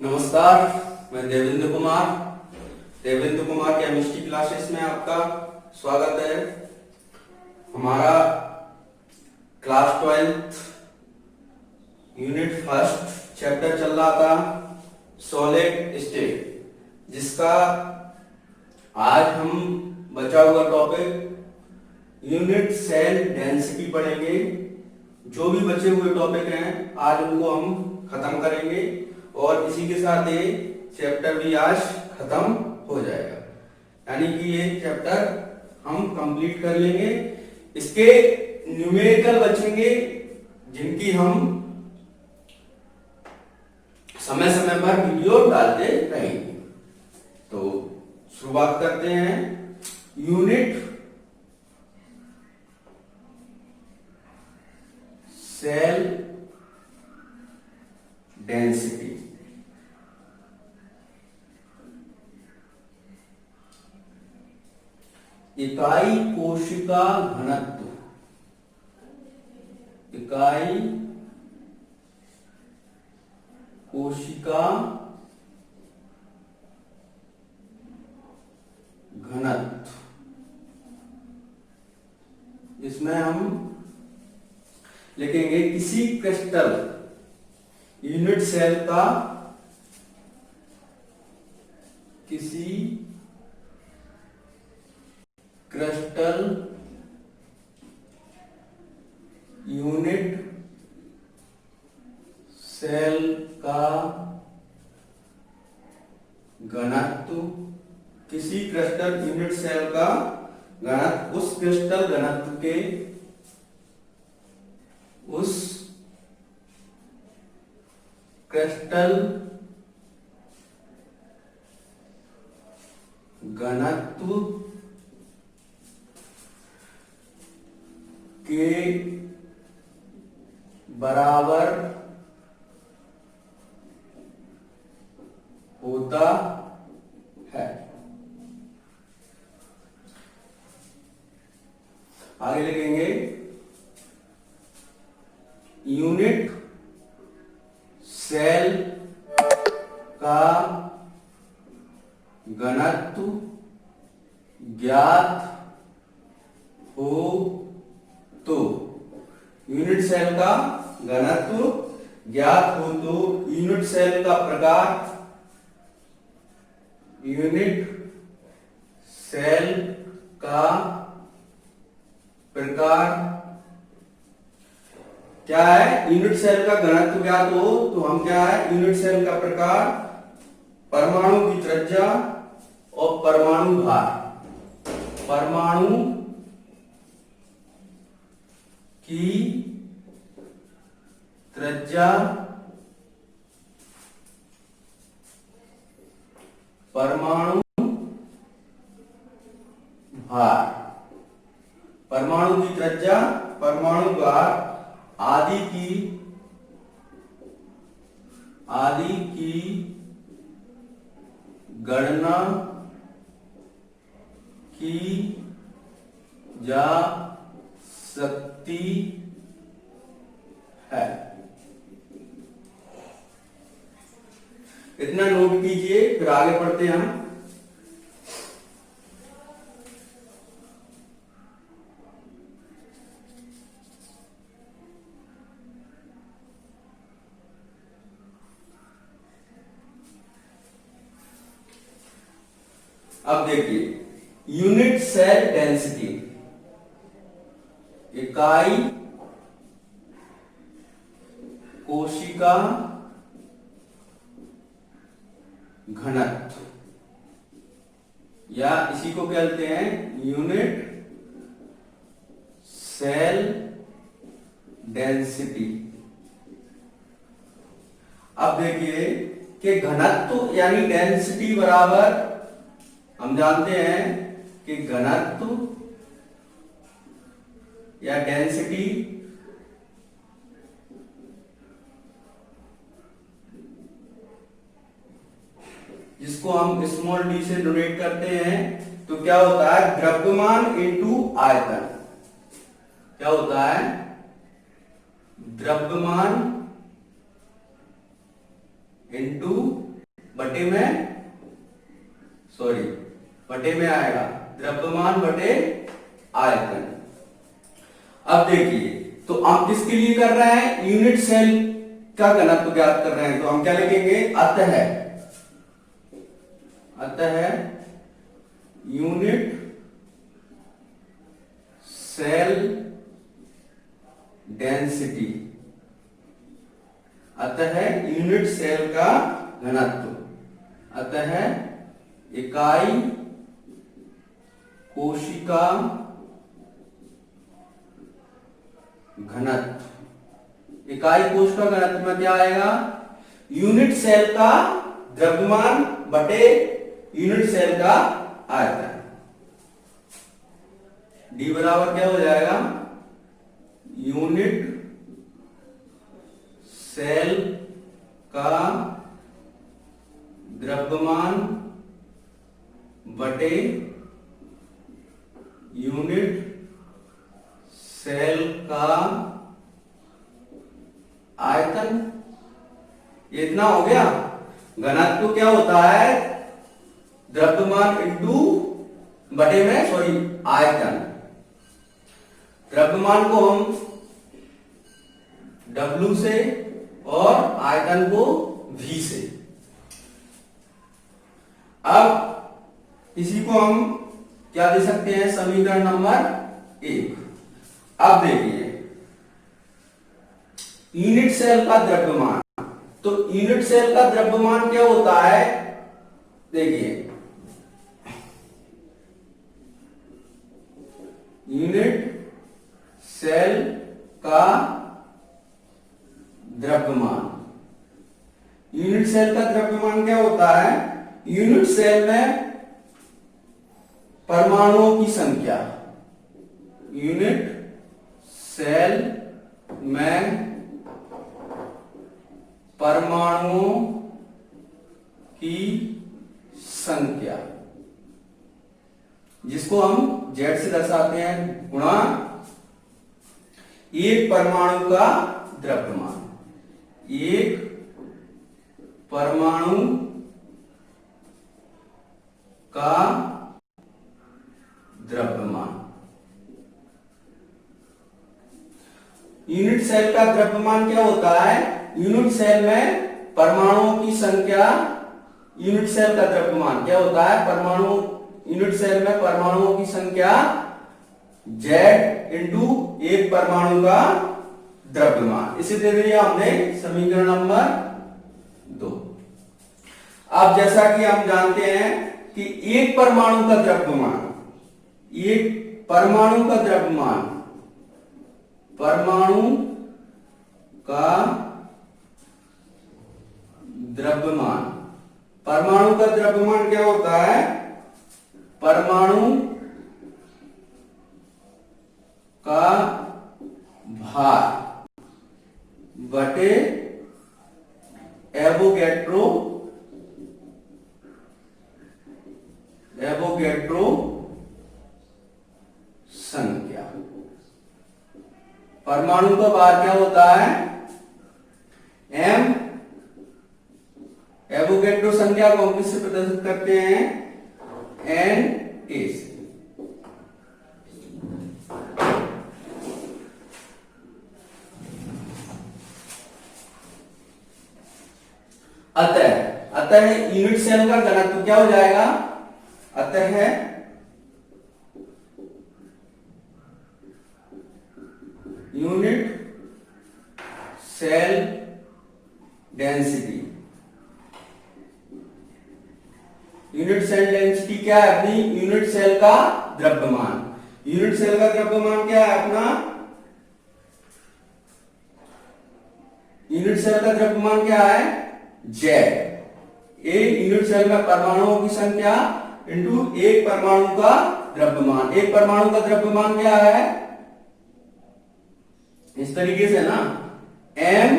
नमस्कार, मैं Devendra Kumar chemistry classes में आपका स्वागत है। हमारा क्लास 12 यूनिट फर्स्ट चैप्टर चल रहा था सॉलिड स्टेट, जिसका आज हम बचा हुआ टॉपिक यूनिट सेल डेंसिटी पढ़ेंगे। जो भी बचे हुए टॉपिक हैं आज उनको हम खत्म करेंगे और इसी के साथ ये चैप्टर भी आज खत्म हो जाएगा, यानी कि ये चैप्टर हम कंप्लीट कर लेंगे। इसके न्यूमेरिकल बचेंगे जिनकी हम समय समय पर वीडियो डालते रहेंगे। तो शुरुआत करते हैं। यूनिट सेल डेंसिटी, इकाई कोशिका घनत्व, इकाई कोशिका घनत्व। इसमें हम लिखेंगे किसी क्रिस्टल यूनिट सेल का, किसी क्रिस्टल यूनिट सेल का घनत्व, किसी क्रिस्टल यूनिट सेल का घनत्व उस क्रिस्टल घनत्व के, उस क्रिस्टल घनत्व के बराबर होता है। आगे लिखेंगे यूनिट सेल का घनत्व ज्ञात हो तो, यूनिट सेल का घनत्व ज्ञात हो तो यूनिट सेल का प्रकार, यूनिट सेल का प्रकार क्या है? यूनिट सेल का घनत्व ज्ञात हो तो हम क्या है, यूनिट सेल का प्रकार, परमाणु की त्रिज्या और परमाणु भार, परमाणु की त्रिज्या, परमाणु भार, परमाणु की त्रिज्या, परमाणु भार आदि की गणना की जा सकती है। इतना नोट कीजिए, फिर आगे बढ़ते हैं हम। अब देखिए यूनिट सेल डेंसिटी, इकाई कोशिका घनत्व, या इसी को कहते हैं यूनिट सेल डेंसिटी। अब देखिए कि घनत्व यानी डेंसिटी बराबर, हम जानते हैं कि घनत्व या डेंसिटी जिसको हम स्मॉल डी से डोनेट करते हैं, तो क्या होता है? द्रव्यमान इंटू आयतन। क्या होता है? द्रव्यमान इंटू बटे में सॉरी बटे में आएगा द्रव्यमान बटे आयतन। अब देखिए, तो हम किसके लिए कर रहे हैं, यूनिट सेल का घनत्व ज्ञात कर रहे हैं, तो हम क्या लिखेंगे, अतः यूनिट सेल डेंसिटी, अतः यूनिट सेल का घनत्व, अतः इकाई कोशिका घनत्व, इकाई कोशिका घनत्व में क्या आएगा, यूनिट सेल का द्रव्यमान बटे यूनिट सेल का आयतन। डी बराबर क्या हो जाएगा, यूनिट सेल का द्रव्यमान बटे यूनिट सेल का आयतन। ये इतना हो गया। घनत्व क्या होता है, द्रव्यमान इंटू बटे में सॉरी आयतन। द्रव्यमान को हम W से और आयतन को V से। अब इसी को हम क्या दे सकते हैं, समीकरण नंबर 1। अब देखिए, यूनिट सेल का द्रव्यमान, तो यूनिट सेल का द्रव्यमान क्या होता है, देखिए यूनिट सेल का द्रव्यमान, यूनिट सेल का द्रव्यमान क्या होता है, यूनिट सेल में परमाणुओं की संख्या, यूनिट सेल में परमाणुओं की संख्या, जिसको हम Z से दर्शाते हैं, गुणा एक परमाणु का द्रव्यमान, एक परमाणु का द्रव्यमान। यूनिट सेल का द्रव्यमान क्या होता है, यूनिट सेल में परमाणुओं की संख्या, यूनिट सेल का द्रव्यमान क्या होता है, परमाणु, यूनिट सेल में परमाणुओं की संख्या Z इंटू एक परमाणु का द्रव्यमान। इसे दे दिया हमने समीकरण नंबर 2। अब जैसा कि हम जानते हैं कि एक परमाणु का द्रव्यमान, एक परमाणु का द्रव्यमान, परमाणु का द्रव्यमान, परमाणु का द्रव्यमान क्या होता है, परमाणु का भार बटे एवोगैड्रो संख्या। परमाणु का भार क्या होता है, m, एवोगैड्रो संख्या को हम किससे प्रदर्शित करते हैं, Na से। अतः यूनिट सेल का घनत्व क्या हो जाएगा, अतः unit cell density, unit cell density क्या है अपनी, यूनिट सेल का द्रव्यमान। यूनिट सेल का द्रव्यमान क्या है अपना, यूनिट सेल का द्रव्यमान क्या है, Z, एक यूनिट सेल में परमाणुओं की संख्या इंटू एक परमाणु का द्रव्यमान। एक परमाणु का द्रव्यमान क्या है, इस तरीके से ना, m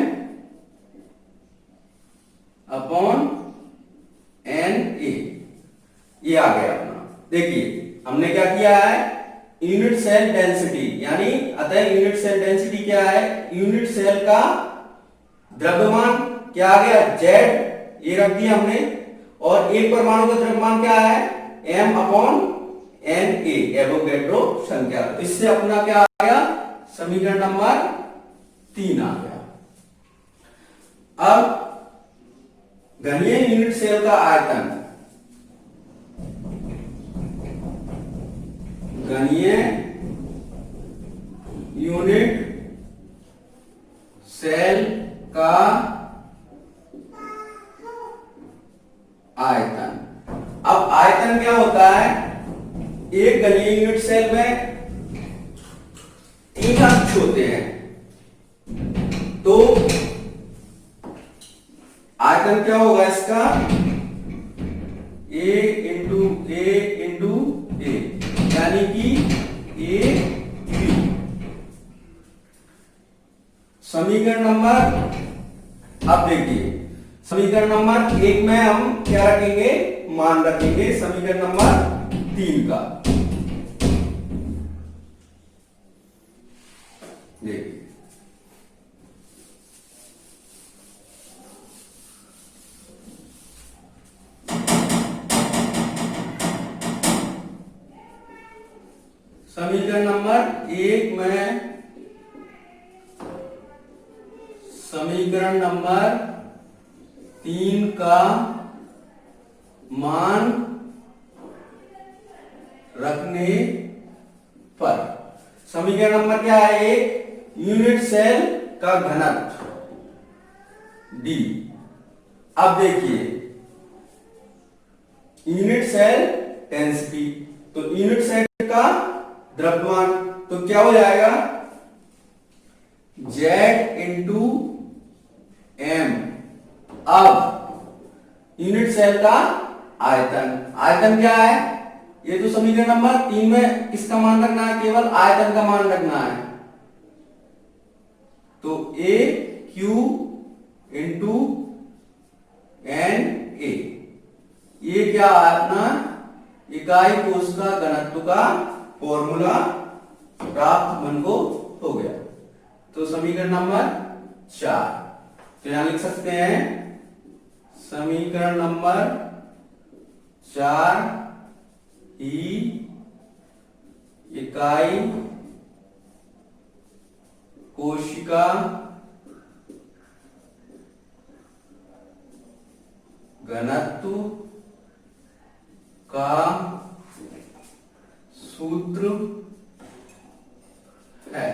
अपॉन Na, ये आ गया अपना। देखिए हमने क्या किया है, यूनिट सेल डेंसिटी, यानी अतः यूनिट सेल डेंसिटी क्या है, यूनिट सेल का द्रव्यमान क्या आ गया, Z, ये रख दिया हमने, और एक परमाणु का द्रव्यमान क्या है, m/Na, एवोगैड्रो संख्या। तो इससे अपना क्या आ गया, समीकरण नंबर 3 आ गया। अब घनीय यूनिट सेल का आयतन, घनीय यूनिट सेल का आयतन। अब आयतन क्या होता है, एक घनीय यूनिट सेल में 3 अक्ष होते हैं, तो आयतन क्या होगा इसका, A इंटू A, यानी कि AB। समीकरण नंबर, अब देखिए समीकरण नंबर 1 में हम क्या रखेंगे, मान रखेंगे समीकरण नंबर 3 का। देखिए समीकरण नंबर 1 में, समीकरण नंबर 3 का मान रखने पर, समीकरण नंबर क्या है, एक यूनिट सेल का घनत्व D। अब देखिए यूनिट सेल डेंसिटी, तो यूनिट सेल का द्रव्यमान, तो क्या हो जाएगा, Z इंटू M। अब यूनिट सेल का आयतन, आयतन क्या है, ये तो समीकरण नंबर 3 में किसका मान रखना है, केवल आयतन का मान रखना है। तो A Q इंटू NA, ये क्या अपना इकाई कोशिका घनत्व का फॉर्मूला प्राप्त मन को हो गया। तो समीकरण नंबर 4, तो यहां लिख सकते हैं समीकरण नंबर 4 ही इकाई कोशिका घनत्व का सूत्र है।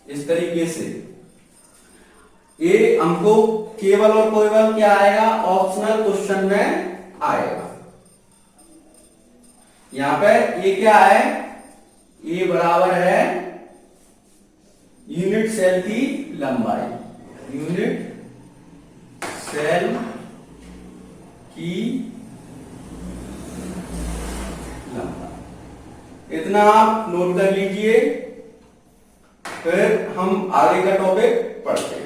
इस तरीके से ये हमको केवल और केवल क्या आएगा, ऑप्शनल क्वेश्चन में आएगा। यहां पे ये क्या है, ये बराबर है यूनिट सेल की लंबाई, यूनिट सेल की लंबाई। इतना आप नोट कर लीजिए, फिर हम आगे का टॉपिक पढ़ते हैं।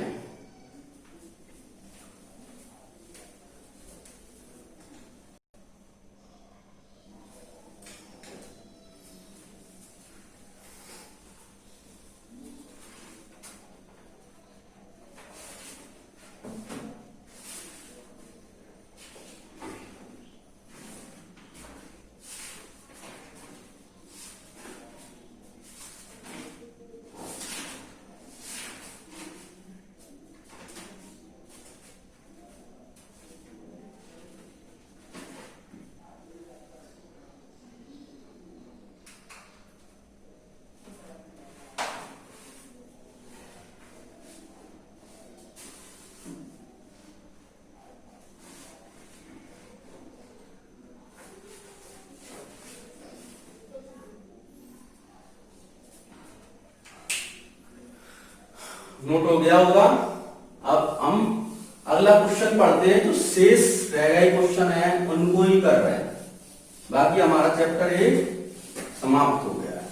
नोट हो गया होगा। अब हम अगला क्वेश्चन पढ़ते हैं, जो शेष रह गए क्वेश्चन है उनको ही कर रहे हैं, बाकी हमारा चैप्टर ये समाप्त हो गया है।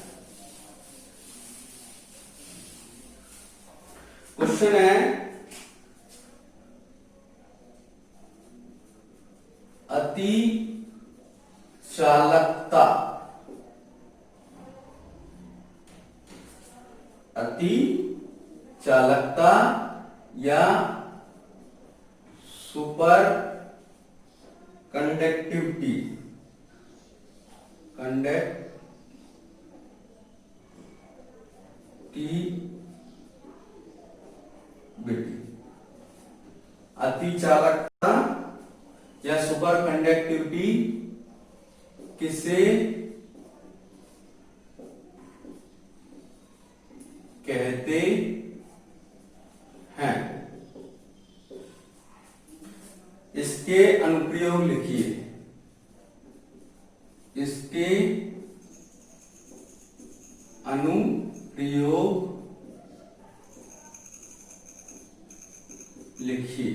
क्वेश्चन है, अति चालकता, अति चालकता या सुपर कंडक्टिविटी, अतिचालकता या सुपर कंडक्टिविटी किसे कहते हैं? इसके अनुप्रयोग लिखिए। इसके अनुप्रयोग लिखिए।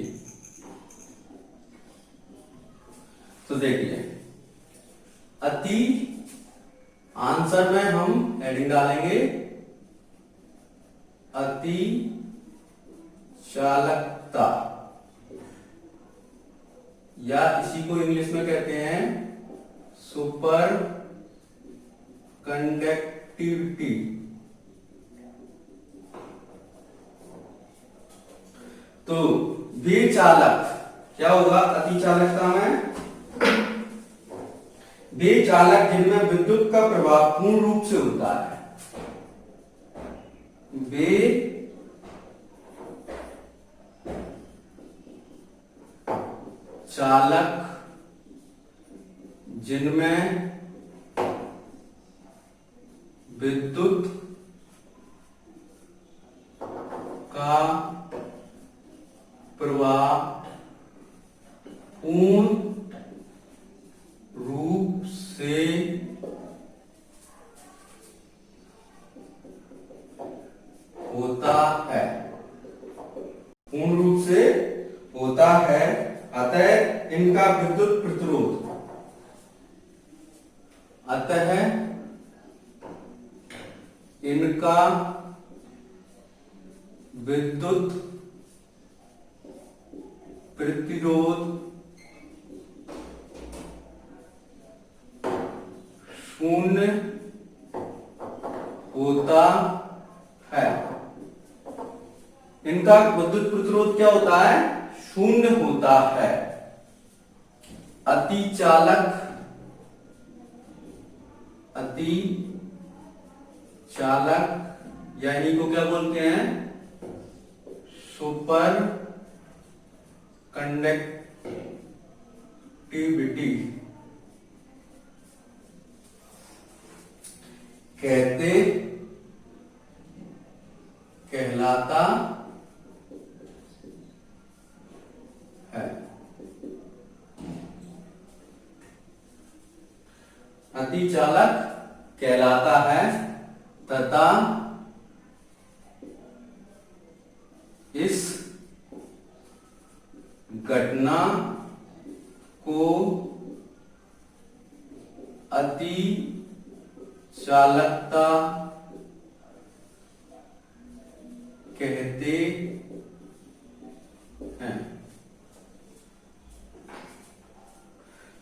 तो देखिए, अति आंसर में हम हेडिंग डालेंगे अति चालकता, या इसी को इंग्लिश में कहते हैं सुपर कंडक्टिविटी। तो वे चालक क्या होगा अति चालकता में? वे चालक जिनमें विद्युत का प्रवाह पूर्ण रूप से होता है। वे चालक जिनमें विद्युत का प्रवाह पूर्ण रूप से होता है, पूर्ण रूप से होता है, अतः इनका विद्युत प्रतिरोध, अतः इनका विद्युत प्रतिरोध शून्य होता है। इनका विद्युत प्रतिरोध क्या होता है? शून्य होता है। अतिचालक या इन्हीं को क्या बोलते हैं? सुपर कंडक्टिविटी कहलाता है। अतिचालक कहलाता है तथा इस घटना को अति चालकता कहते हैं।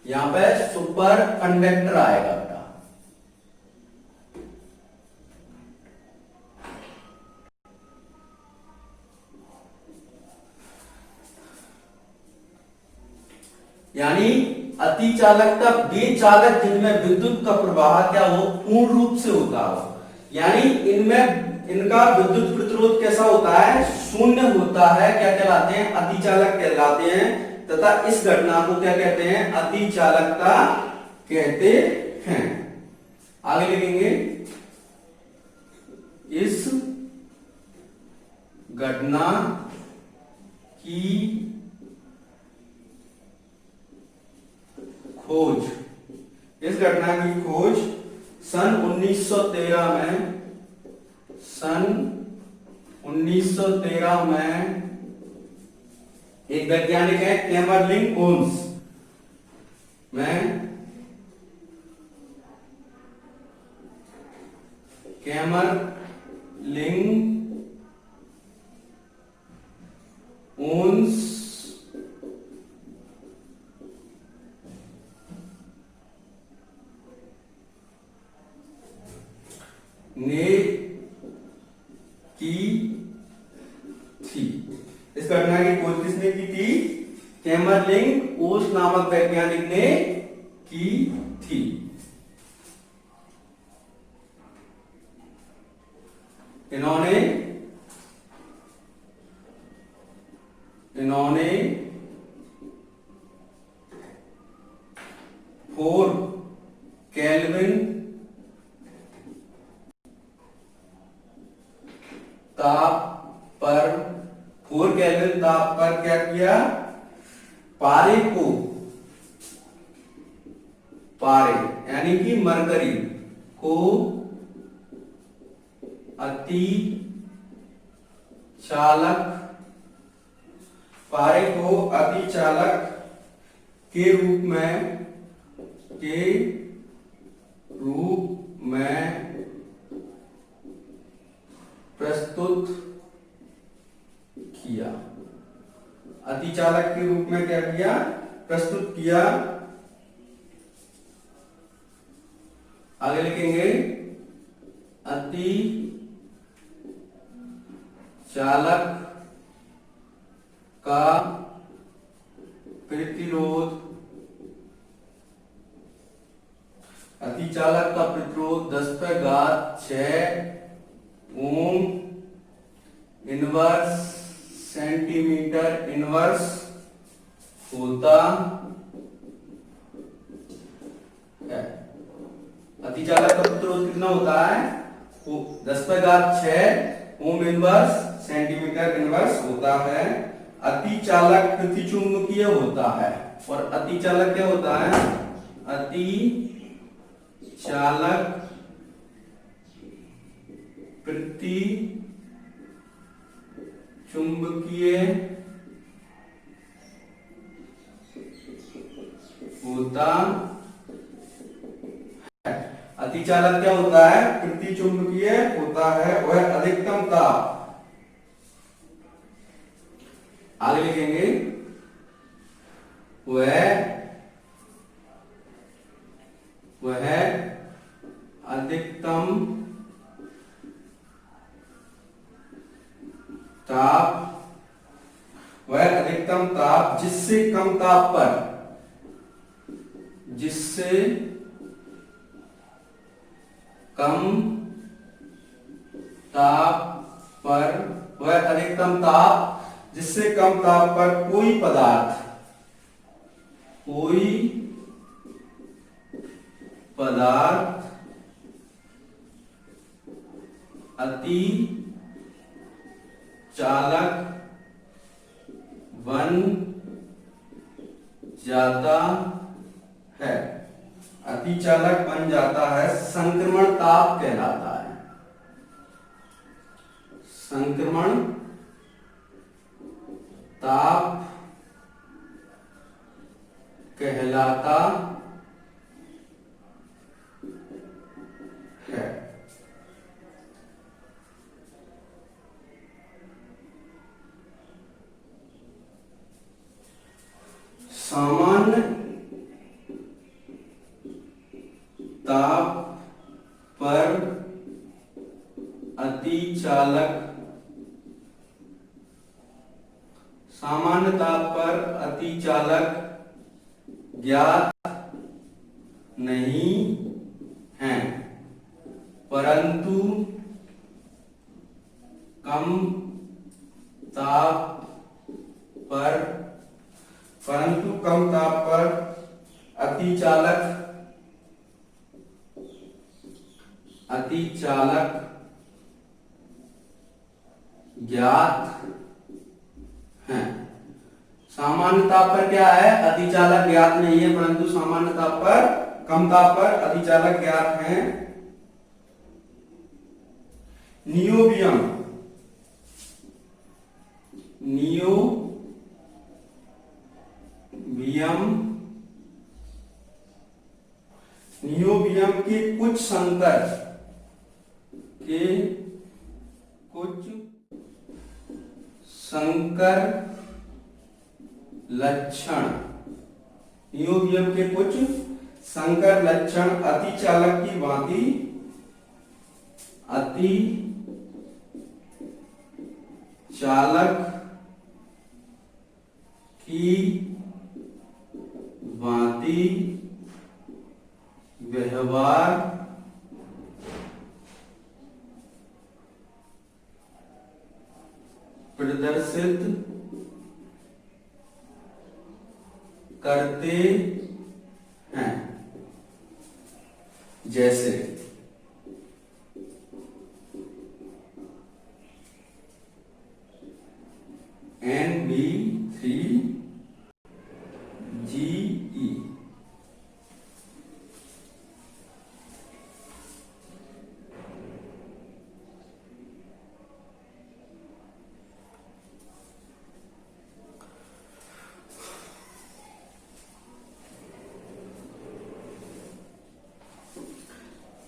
यहां पे सुपर कंडक्टर आएगा बेटा। यानी अति चालकता वे चालक जिनमें विद्युत का प्रवाह क्या हो? पूर्ण रूप से होता हो। यानी इनमें इनका विद्युत प्रतिरोध कैसा होता है? शून्य होता है। क्या कहलाते हैं? अति चालक कहलाते हैं तथा इस घटना को क्या कहते हैं? अति चालकता कहते हैं। आगे लिखेंगे, इस घटना की खोज, इस घटना की खोज सन 1913 में एक वैज्ञानिक है कैमरलिन ओन्स में कैमरलिन ओन्स ने की थी। इस घटना की खोज किसने की थी? कैमरलिंग उस नामक वैज्ञानिक ने की थी। इन्होंने इन्होंने 4 केल्विन ताप पर 4 केल्विन ताप पर क्या किया? पारे यानी कि मरकरी को अति चालक के रूप में प्रस्तुत किया। अतिचालक के रूप में क्या किया? प्रस्तुत किया। आगे लिखेंगे अति चालक का प्रतिरोध 10⁻⁶ ओम इनवर्स सेंटीमीटर इनवर्स होता है। अतिचालक का प्रतिरोध कितना होता है? 10⁻⁶ ओम इनवर्स सेंटीमीटर इनवर्स होता है। अतिचालक प्रतिचुंबकीय होता है। और अतिचालक क्या होता है? अतिचालक प्रति चुंबकीय होता है। अतिचालक क्या होता है? प्रति चुंबकीय होता है। वह अधिकतम ताप, आगे लिखेंगे वह अधिकतम ताप जिससे कम ताप पर कोई पदार्थ अति चालक बन जाता है। अतिचालक बन जाता है। संक्रमण ताप कहलाता है। संक्रमण ताप कहलाता है। सामान्य ताप पर अतिचालक ज्ञात नहीं है, परंतु कम ताप पर अतिचालक ज्ञात हैं। सामान्य ताप पर क्या है? अतिचालक ज्ञात नहीं है, परंतु सामान्य ताप पर, कम ताप पर अतिचालक ज्ञात हैं। नियोबियम के कुछ संकर लक्षण, नियोबियम के कुछ संकर लक्षण अतिचालक की भांति अतिचालक की भांति व्यवहार प्रदर्शित करते हैं, जैसे NB3GE।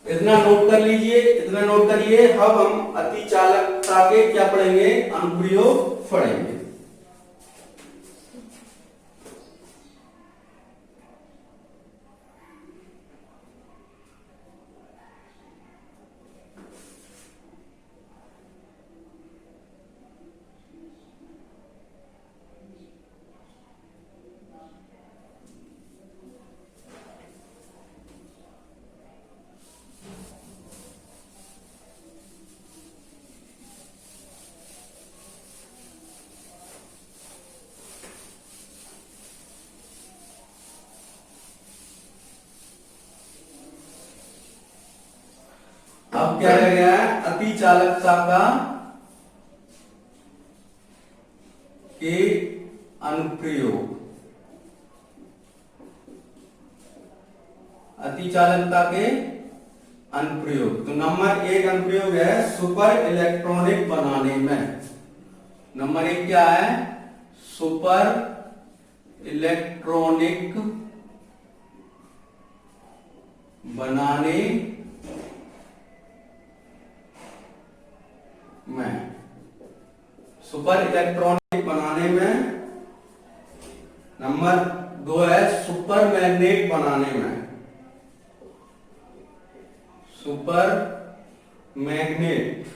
इतना नोट कर लीजिए, इतना नोट करिए। अब हम अतिचालकता के क्या पढ़ेंगे, अनुप्रयोग पढ़ेंगे। अब क्या रह गया है, अतिचालकता का के अनुप्रयोग। अतिचालकता के अनुप्रयोग, तो नंबर 1 अनुप्रयोग है सुपर इलेक्ट्रॉनिक बनाने में। नंबर 1 क्या है, सुपर इलेक्ट्रॉनिक बनाने में। सुपर इलेक्ट्रॉनिक बनाने में। नंबर 2 है सुपर मैग्नेट बनाने में। सुपर मैग्नेट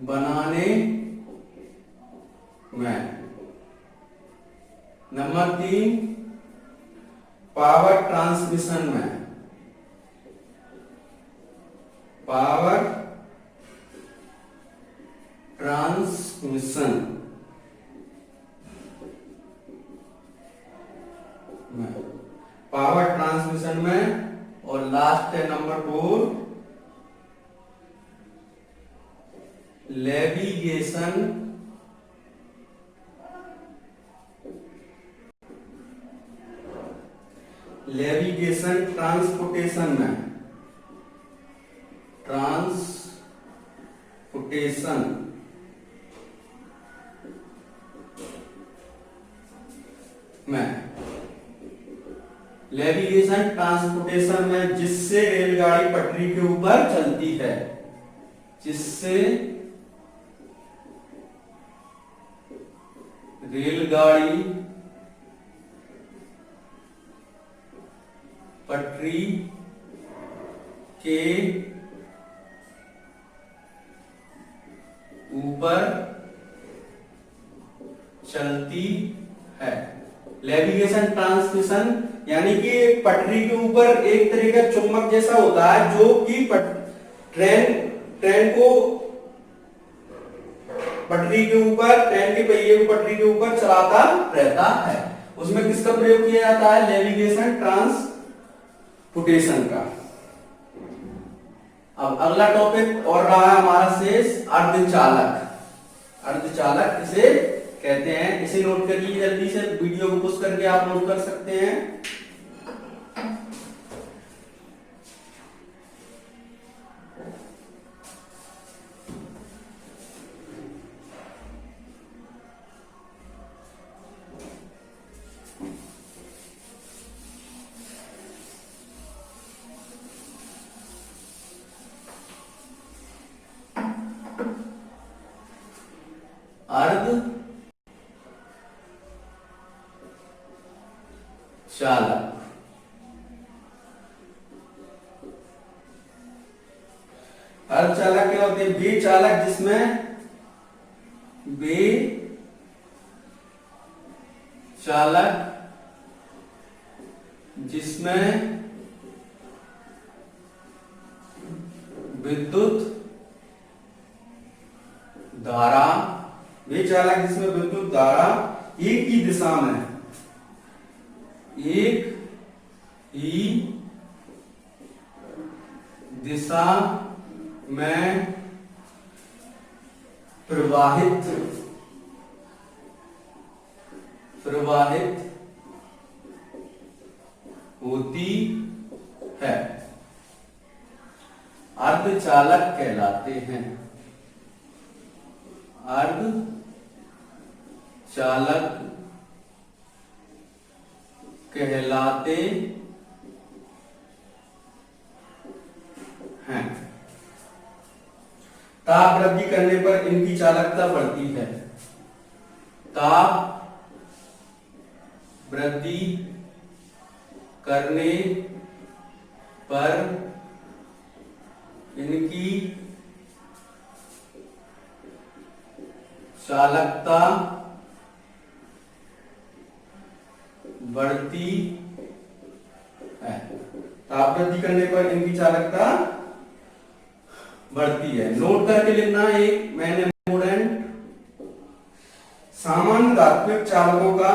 बनाने में। नंबर 3 पावर ट्रांसमिशन में। पावर ट्रांसमिशन में। पावर ट्रांसमिशन में। और लास्ट है नंबर 4 नेविगेशन नेविगेशन ट्रांसपोर्टेशन में। ट्रांसपोर्टेशन में। नेविगेशन ट्रांसपोर्टेशन में जिससे रेलगाड़ी पटरी के ऊपर चलती है। जिससे रेलगाड़ी पटरी के ऊपर चलती है। नेविगेशन ट्रांसमिशन यानी कि पटरी के ऊपर एक तरह का चुंबक जैसा होता है जो कि ट्रेन को पटरी के ऊपर, ट्रेन के पहिए को पटरी के ऊपर चलाता रहता है। उसमें किसका प्रयोग किया जाता है, नेविगेशन ट्रांसपोर्टेशन का। अब अगला टॉपिक और रहा है हमारा शेष, अर्धचालक। अर्धचालक इसे कहते हैं। इसे नोट कर लीजिए जल्दी से, वीडियो को पुश करके आप नोट कर सकते हैं। अर्धचालक। अर्धचालक क्या होते हैं, वे चालक जिसमें वे चालक जिसमें विद्युत धारा, वे चालक जिसमें विद्युत धारा एक ही दिशा में, एक ही दिशा में प्रवाहित होती है, अर्धचालक कहलाते हैं। अर्धचालक कहलाते हैं। ताप वृद्धि करने पर इनकी चालकता बढ़ती है। ताप वृद्धि करने पर इनकी चालकता बढ़ती है। ताप वृद्धि करने पर इनकी चालकता बढ़ती है। नोट करके लिखना एक मैंने इम्पोर्टेंट, सामान्य धात्विक चालकों का,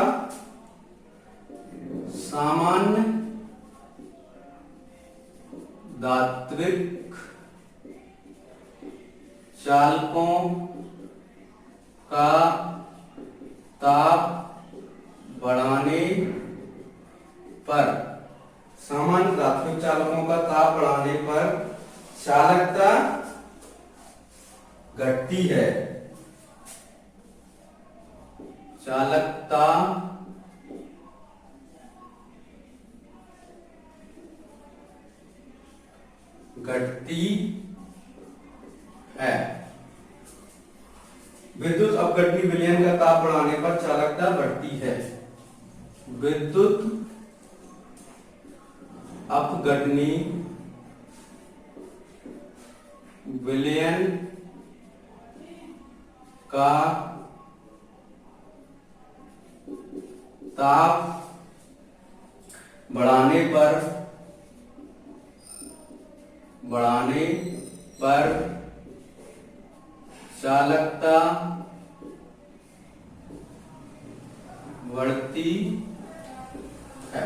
सामान्य धात्विक चालकों का ताप बढ़ाने पर, सामान्य धात्विक चालकों का ताप बढ़ाने पर चालकता घटती है। चालकता घटती है। विद्युत अपघटनी विलयन का ताप बढ़ाने पर चालकता बढ़ती है। विद्युत अपघटनी विलयन का ताप बढ़ाने पर चालकता बढ़ती है।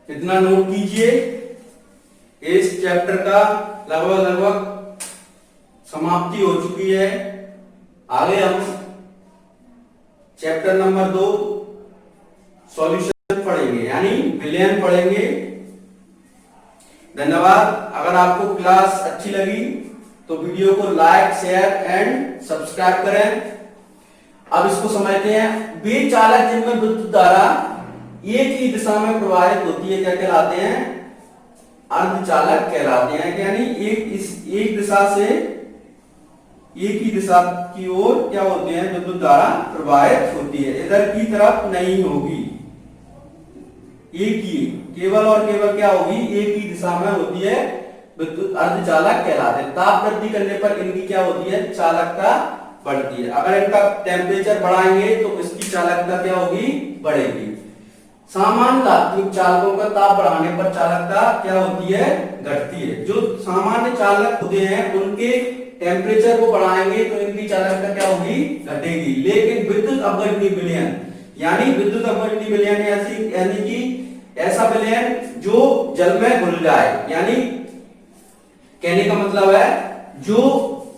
इतना नोट कीजिए। इस चैप्टर का लगभग समाप्ति हो चुकी है। आगे हम चैप्टर नंबर 2 सॉल्यूशन पढ़ेंगे, यानी विलयन पढ़ेंगे। धन्यवाद। अगर आपको क्लास अच्छी लगी तो वीडियो को लाइक, शेयर एंड सब्सक्राइब करें। अब इसको समझते हैं। वे चालक जिनमें विद्युत धारा एक ही दिशा में प्रवाहित होती है क्या कहलाते हैं? अर्धचालक कहलाते हैं। यानी एक दिशा से एक ही दिशा की ओर क्या होते हैं? विद्युत धारा प्रवाहित होती है, इधर की तरफ नहीं होगी। एक ही, केवल और केवल क्या होगी? एक ही दिशा में होती है, विद्युत अर्धचालक कहलाते हैं। ताप वृद्धि करने पर इनकी क्या होती है? चालकता बढ़ती है। अगर इनका टेम्परेचर बढ़ाएंगे तो इसकी चालकता क्या होगी? बढ़ेगी। सामान्य धात्विक चालकों का ताप बढ़ाने पर चालकता क्या होती है? घटती है। जो सामान्य चालक होते हैं उनके टेम्परेचर को बढ़ाएंगे तो इनकी चालकता क्या होगी? घटेगी। लेकिन विद्युत अपघटनी विलयन, यानी विद्युत अपघटनी विलयन यानी कि ऐसा विलयन जो जल में घुल जाए, यानी कहने का मतलब है जो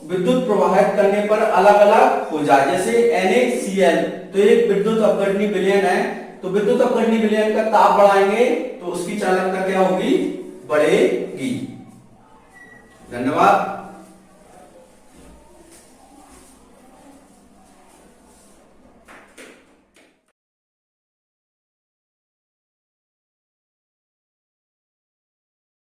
विद्युत प्रवाहित करने पर अलग अलग हो जाए, जैसे NaCl तो एक विद्युत अपघटनी विलयन है। तो विद्युत अपघटनी विलयन का ताप बढ़ाएंगे तो उसकी चालकता क्या होगी? बढ़ेगी। धन्यवाद।